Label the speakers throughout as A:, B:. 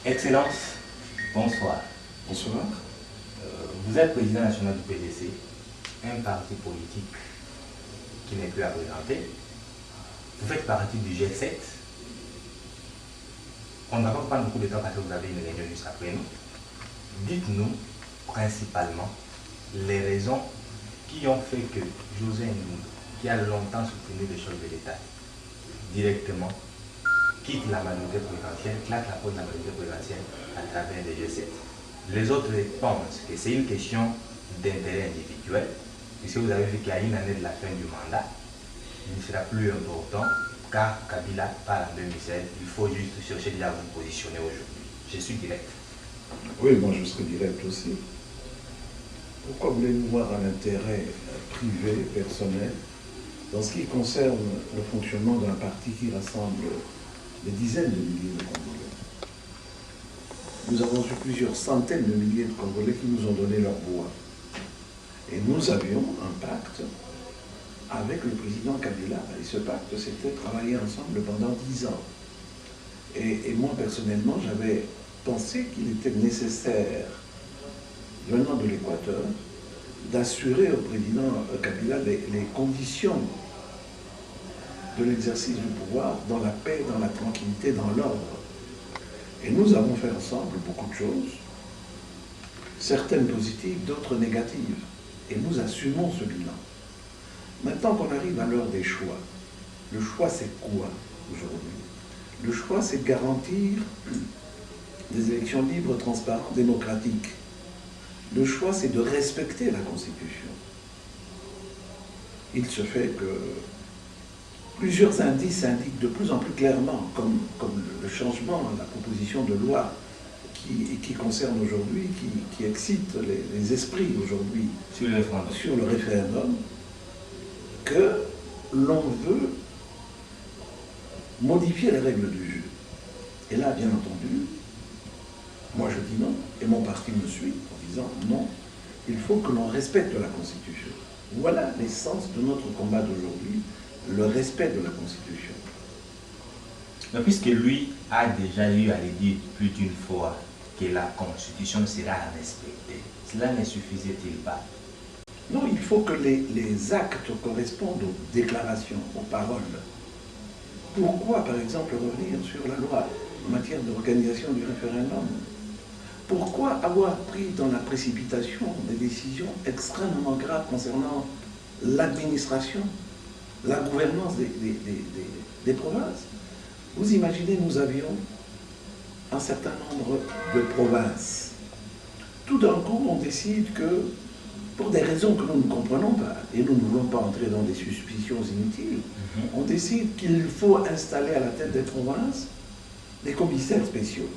A: Excellence, bonsoir.
B: Bonsoir.
A: Vous êtes président national du PDC, un parti politique qui n'est plus à présenter. Vous faites partie du G7. On ne va pas prendre beaucoup de temps parce que vous avez une réunion juste après nous. Dites-nous principalement les raisons qui ont fait que José Ndoumbe, qui a longtemps soutenu le chef de l'État, directement quitte la majorité présidentielle, claque la porte de la majorité présidentielle à travers les G7. Les autres pensent que c'est une question d'intérêt individuel, puisque vous avez vu qu'il y a une année de la fin du mandat, il ne sera plus important, car Kabila part en 2016, il faut juste chercher déjà à vous positionner aujourd'hui. Je suis direct.
B: Oui, moi je serai direct aussi. Pourquoi voulez-vous voir un intérêt privé, personnel, dans ce qui concerne le fonctionnement d'un parti qui rassemble des dizaines de milliers de Congolais? Nous avons eu plusieurs centaines de milliers de Congolais qui nous ont donné leur voix. Et nous avions un pacte avec le président Kabila. Et ce pacte, c'était travailler ensemble pendant 10 ans. Et moi, personnellement, j'avais pensé qu'il était nécessaire, venant de l'Équateur, d'assurer au président Kabila les conditions de l'exercice du pouvoir dans la paix, dans la tranquillité, dans l'ordre. Et nous avons fait ensemble beaucoup de choses, certaines positives, d'autres négatives. Et nous assumons ce bilan. Maintenant qu'on arrive à l'heure des choix, le choix c'est quoi aujourd'hui? Le choix c'est de garantir des élections libres, transparentes, démocratiques. Le choix c'est de respecter la Constitution. Il se fait que plusieurs indices indiquent de plus en plus clairement, comme le changement, la proposition de loi qui concerne aujourd'hui, qui excite les esprits aujourd'hui sur le référendum, que l'on veut modifier les règles du jeu. Et là, bien entendu, moi je dis non, et mon parti me suit en disant non, il faut que l'on respecte la Constitution. Voilà l'essence de notre combat d'aujourd'hui, le respect de la Constitution.
A: Mais puisque lui a déjà eu à le dire plus d'une fois que la Constitution sera respectée, cela ne suffisait-il pas?
B: Non, il faut que les actes correspondent aux déclarations, aux paroles. Pourquoi, par exemple, revenir sur la loi en matière d'organisation du référendum? Pourquoi avoir pris dans la précipitation des décisions extrêmement graves concernant l'administration, la gouvernance des provinces? Vous imaginez, nous avions un certain nombre de provinces. Tout d'un coup, on décide que, pour des raisons que nous ne comprenons pas, et nous ne voulons pas entrer dans des suspicions inutiles, on décide qu'il faut installer à la tête des provinces des commissaires spéciaux.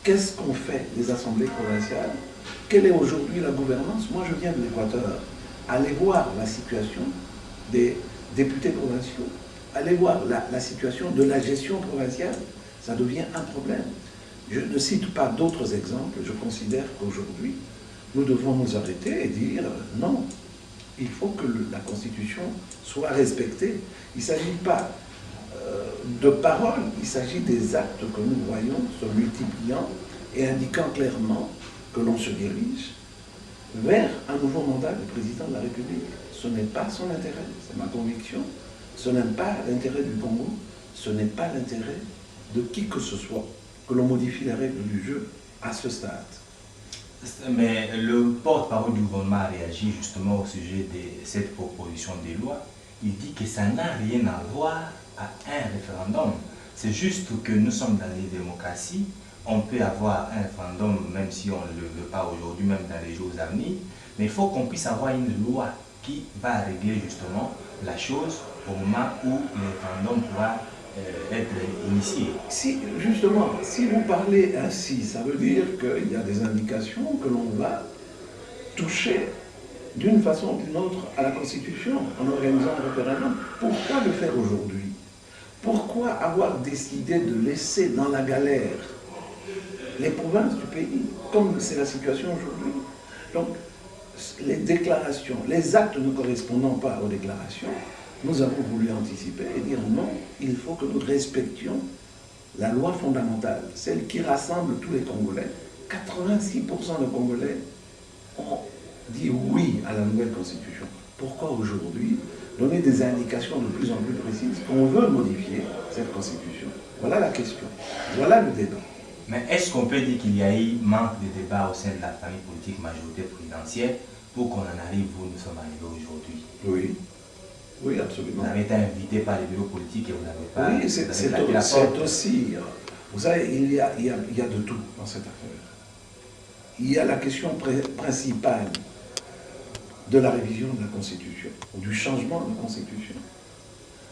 B: Qu'est-ce qu'on fait des assemblées provinciales? Quelle est aujourd'hui la gouvernance? Moi, je viens de l'Équateur. Allez voir la situation des députés provinciaux. Allez voir la situation de la gestion provinciale. Ça devient un problème. Je ne cite pas d'autres exemples. Je considère qu'aujourd'hui, nous devons nous arrêter et dire non, il faut que la Constitution soit respectée. Il ne s'agit pas de paroles, il s'agit des actes que nous voyons se multipliant et indiquant clairement que l'on se dirige vers un nouveau mandat du président de la République. Ce n'est pas son intérêt, c'est ma conviction. Ce n'est pas l'intérêt du Congo, ce n'est pas l'intérêt de qui que ce soit que l'on modifie les règles du jeu à ce stade.
A: Mais le porte-parole du gouvernement a réagi justement au sujet de cette proposition de loi. Il dit que ça n'a rien à voir à un référendum. C'est juste que nous sommes dans les démocraties. On peut avoir un référendum même si on ne le veut pas aujourd'hui, même dans les jours à venir. Mais il faut qu'on puisse avoir une loi qui va régler justement la chose au moment où le référendum pourra être initié.
B: Si, justement, si vous parlez ainsi, ça veut dire qu'il y a des indications que l'on va toucher d'une façon ou d'une autre à la Constitution en organisant un référendum. Pourquoi le faire aujourd'hui? Pourquoi avoir décidé de laisser dans la galère les provinces du pays, comme c'est la situation aujourd'hui? Donc, les déclarations, les actes ne correspondant pas aux déclarations, nous avons voulu anticiper et dire non, il faut que nous respections la loi fondamentale, celle qui rassemble tous les Congolais, 86% des Congolais ont dit oui à la nouvelle constitution. Pourquoi aujourd'hui donner des indications de plus en plus précises qu'on veut modifier cette constitution? Voilà la question. Voilà le débat.
A: Mais est-ce qu'on peut dire qu'il y a eu manque de débat au sein de la famille politique majorité présidentielle pour qu'on en arrive où nous sommes arrivés aujourd'hui?
B: Oui. Oui, absolument.
A: Vous avez été invité par les bureaux politiques et vous n'avez pas...
B: Oui, c'est aussi... Vous savez, il y a de tout dans cette affaire. Il y a la question principale de la révision de la Constitution, ou du changement de la Constitution.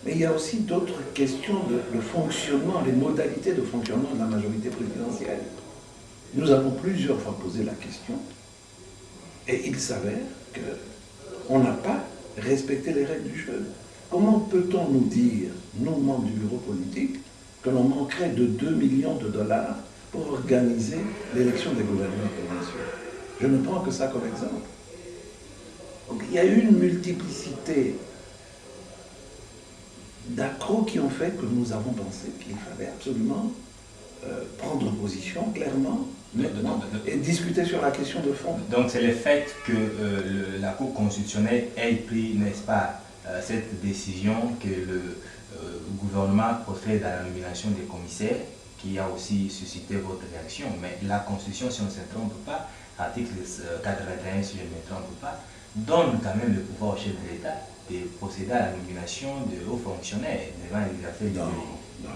B: Mais il y a aussi d'autres questions de fonctionnement, les modalités de fonctionnement de la majorité présidentielle. Nous avons plusieurs fois posé la question, et il s'avère qu'on n'a pas respecté les règles du jeu. Comment peut-on nous dire, nous membres du bureau politique, que l'on manquerait de 2 millions de dollars pour organiser l'élection des gouverneurs provinciaux? Je ne prends que ça comme exemple. Donc il y a eu une multiplicité d'accros qui ont fait que nous avons pensé qu'il fallait absolument prendre position clairement et discuter sur la question de fond.
A: Donc c'est le fait que la Cour constitutionnelle ait pris, n'est-ce pas, cette décision que le gouvernement procède à la nomination des commissaires qui a aussi suscité votre réaction. Mais la Constitution, si on ne se trompe pas, article 81, si je ne me trompe pas, donne quand même le pouvoir au chef de l'État de procéder à la nomination de hauts fonctionnaires devant l'exercice du
B: non.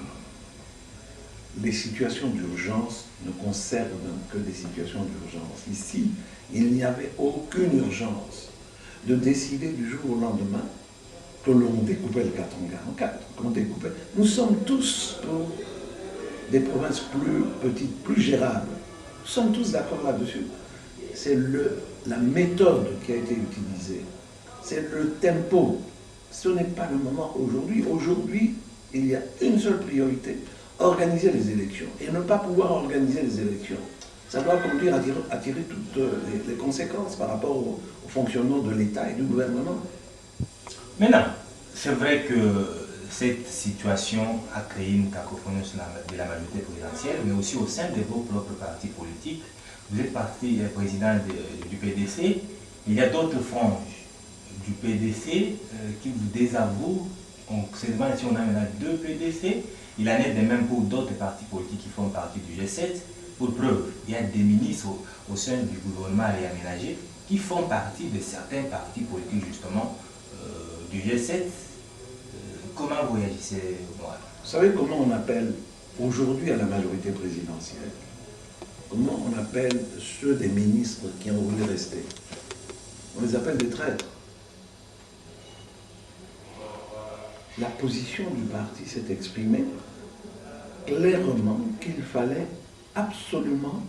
B: Les situations d'urgence ne concernent que des situations d'urgence. Ici, il n'y avait aucune urgence de décider du jour au lendemain que l'on découpait le Katanga en 4, qu'on découpait. Nous sommes tous pour des provinces plus petites, plus gérables. Nous sommes tous d'accord là-dessus. C'est la méthode qui a été utilisée. C'est le tempo. Ce n'est pas le moment aujourd'hui. Aujourd'hui, il y a une seule priorité, organiser les élections. Et ne pas pouvoir organiser les élections, ça doit conduire à tirer toutes les conséquences par rapport au fonctionnement de l'État et du gouvernement.
A: Maintenant, c'est vrai que cette situation a créé une cacophonie de la majorité présidentielle, mais aussi au sein de vos propres partis politiques. Vous êtes président du PDC, il y a d'autres franges du PDC qui vous désavouent. On se demande si on a maintenant 2 PDC. Il en est de même pour d'autres partis politiques qui font partie du G7. Pour preuve, il y a des ministres au sein du gouvernement réaménagé qui font partie de certains partis politiques justement du G7. Comment vous réagissez?
B: Vous savez comment on appelle aujourd'hui à la majorité présidentielle? Comment on appelle ceux des ministres qui ont voulu rester? On les appelle des traîtres. La position du parti s'est exprimée clairement qu'il fallait absolument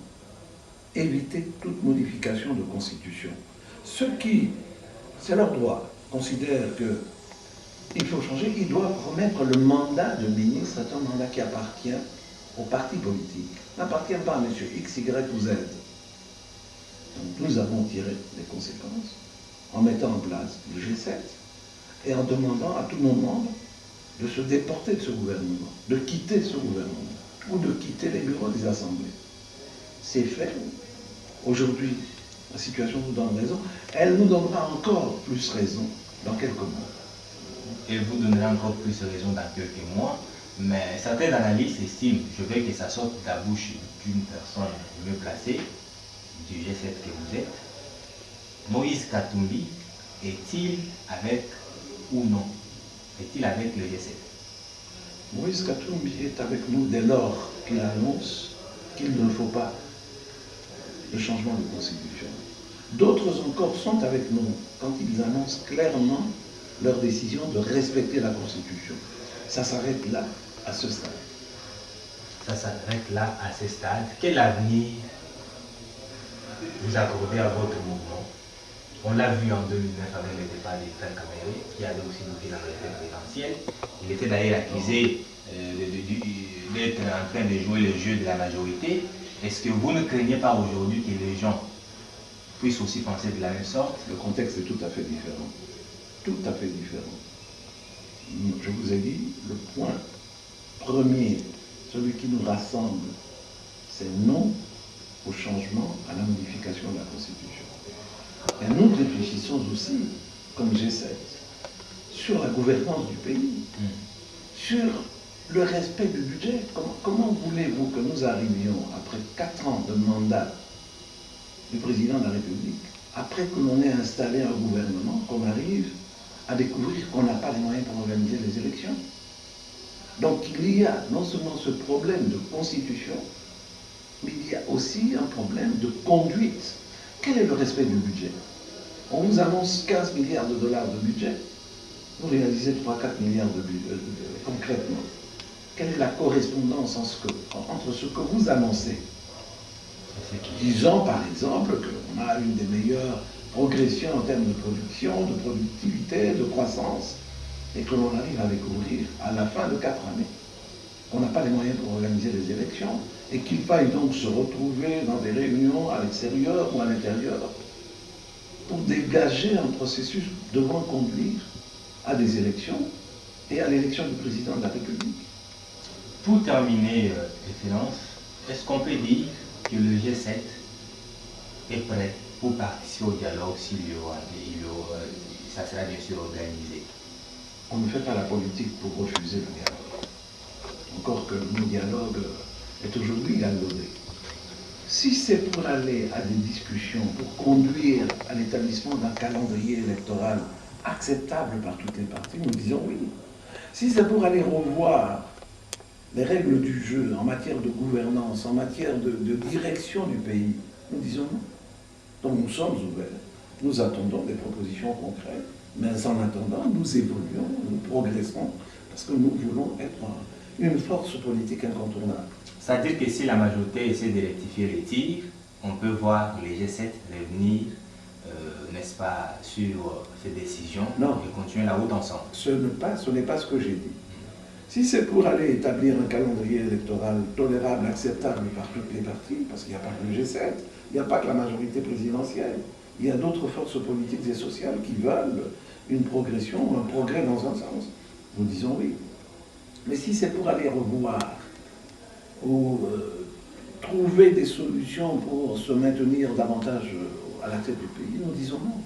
B: éviter toute modification de constitution. Ceux qui, c'est leur droit, considèrent qu'il faut changer, ils doivent remettre le mandat de ministre, c'est un mandat qui appartient au parti politique, n'appartient pas à M. X, Y ou Z. Donc nous avons tiré les conséquences en mettant en place le G7 et en demandant à tous nos membres de se déporter de ce gouvernement, de quitter ce gouvernement, ou de quitter les bureaux des assemblées. C'est fait. Aujourd'hui, la situation nous donne raison. Elle nous donnera encore plus raison dans quelques mois.
A: Elle vous donnera encore plus raison dans quelques mois, mais certains analystes estiment, je veux que ça sorte de la bouche d'une personne mieux placée, du G7 que vous êtes. Moïse Katumbi est-il avec ou non? Est-il avec le G7?
B: Moïse Katumbi est avec nous dès lors qu'il annonce qu'il ne faut pas de changement de constitution. D'autres encore sont avec nous quand ils annoncent clairement leur décision de respecter la Constitution. Ça s'arrête là, à ce stade.
A: Ça s'arrête là, à ce stade. Quel avenir vous accordez à votre mouvement? On l'a vu en 2009 avec le départ d'Israël Kamere, qui avait aussi douté la majorité présidentielle. Il était d'ailleurs accusé d'être en train de jouer le jeu de la majorité. Est-ce que vous ne craignez pas aujourd'hui que les gens puissent aussi penser de la même sorte?
B: Le contexte est tout à fait différent. Tout à fait différent. Je vous ai dit, le point premier celui qui nous rassemble, c'est non au changement, à la modification de la Constitution. Et nous réfléchissons aussi, comme G7, sur la gouvernance du pays, sur le respect du budget. Comment voulez-vous que nous arrivions, après 4 ans de mandat du président de la République, après que l'on ait installé un gouvernement, qu'on arrive à découvrir qu'on n'a pas les moyens pour organiser les élections? Donc il y a non seulement ce problème de constitution, mais il y a aussi un problème de conduite. Quel est le respect du budget? On vous annonce 15 milliards de dollars de budget, vous réalisez 3-4 milliards de budget concrètement. Quelle est la correspondance entre ce que vous annoncez? Disons par exemple qu'on a une des meilleures progressions en termes de production, de productivité, de croissance, et que l'on arrive à découvrir à la fin de 4 années qu'on n'a pas les moyens pour organiser les élections, et qu'il faille donc se retrouver dans des réunions à l'extérieur ou à l'intérieur pour dégager un processus devant conduire à des élections et à l'élection du président de la République.
A: Pour terminer, Excellence, est-ce qu'on peut dire que le G7 est prêt pour participer au dialogue s'il y aura, ça sera bien sûr organisé?
B: On ne fait pas la politique pour refuser le dialogue. Encore que le dialogue est aujourd'hui galvaudé. Si c'est pour aller à des discussions, pour conduire à l'établissement d'un calendrier électoral acceptable par toutes les parties, nous disons oui. Si c'est pour aller revoir les règles du jeu en matière de gouvernance, en matière de direction du pays, nous disons non. Donc nous sommes ouverts. Nous attendons des propositions concrètes, mais en attendant, nous évoluons, nous progressons, parce que nous voulons être une force politique incontournable.
A: C'est-à-dire que si la majorité essaie de rectifier les tirs, on peut voir les G7 revenir, n'est-ce pas, sur ces décisions et continuer la route ensemble. Ce
B: n'est pas ce que j'ai dit. Si c'est pour aller établir un calendrier électoral tolérable, acceptable par toutes les parties, parce qu'il n'y a pas que le G7, il n'y a pas que la majorité présidentielle, il y a d'autres forces politiques et sociales qui veulent une progression, un progrès dans un sens. Nous disons oui. Mais si c'est pour aller revoir ou trouver des solutions pour se maintenir davantage à la tête du pays, nous disons non.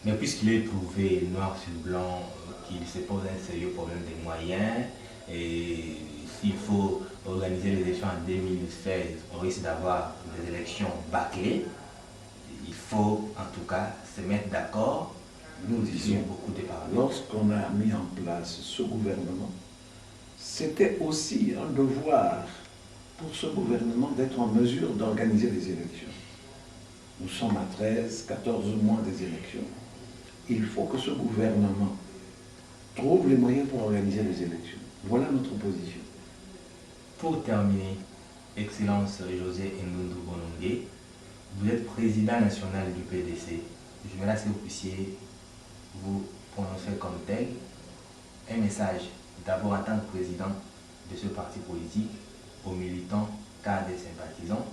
A: Mais puisqu'il est prouvé noir sur blanc qu'il se pose un sérieux problème des moyens, et s'il faut organiser les élections en 2016, on risque d'avoir des élections bâclées, il faut en tout cas se mettre d'accord.
B: Nous disons, lorsqu'on a mis en place ce gouvernement, c'était aussi un devoir pour ce gouvernement d'être en mesure d'organiser les élections. Nous sommes à 13, 14 mois des élections. Il faut que ce gouvernement trouve les moyens pour organiser les élections. Voilà notre position.
A: Pour terminer, Excellence José Ndoundou Bonongué, vous êtes président national du PDC. Je me laisse que vous puissiez vous prononcer comme tel un message, d'abord en tant que président de ce parti politique, aux militants, cadres et sympathisants,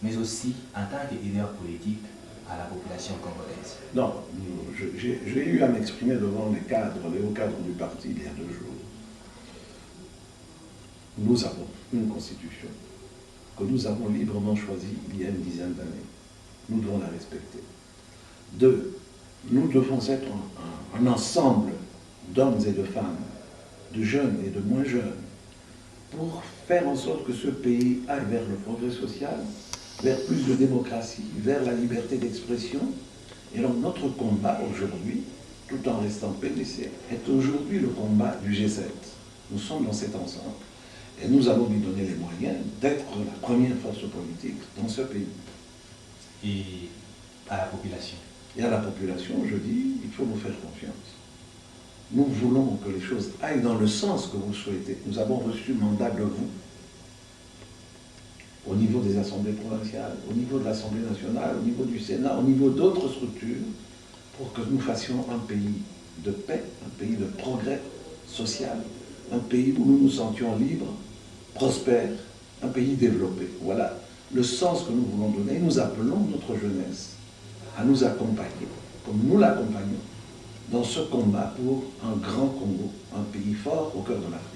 A: mais aussi en tant que leader politique à la population congolaise.
B: Non, j'ai eu à m'exprimer devant les cadres, les hauts cadres du parti il y a 2 jours. Nous avons une constitution que nous avons librement choisie il y a une dizaine d'années. Nous devons la respecter. 2, nous devons être un ensemble d'hommes et de femmes, de jeunes et de moins jeunes, pour faire en sorte que ce pays aille vers le progrès social, vers plus de démocratie, vers la liberté d'expression. Et donc notre combat aujourd'hui, tout en restant PDC, est aujourd'hui le combat du G7. Nous sommes dans cet ensemble et nous allons lui donner les moyens d'être la première force politique dans ce pays.
A: Et à la population.
B: Et à la population, je dis, il faut nous faire confiance. Nous voulons que les choses aillent dans le sens que vous souhaitez. Nous avons reçu mandat de vous, au niveau des assemblées provinciales, au niveau de l'Assemblée nationale, au niveau du Sénat, au niveau d'autres structures, pour que nous fassions un pays de paix, un pays de progrès social, un pays où nous nous sentions libres, prospères, un pays développé. Voilà le sens que nous voulons donner. Nous appelons notre jeunesse à nous accompagner, comme nous l'accompagnons, dans ce combat pour un grand Congo, un pays fort au cœur de l'Afrique.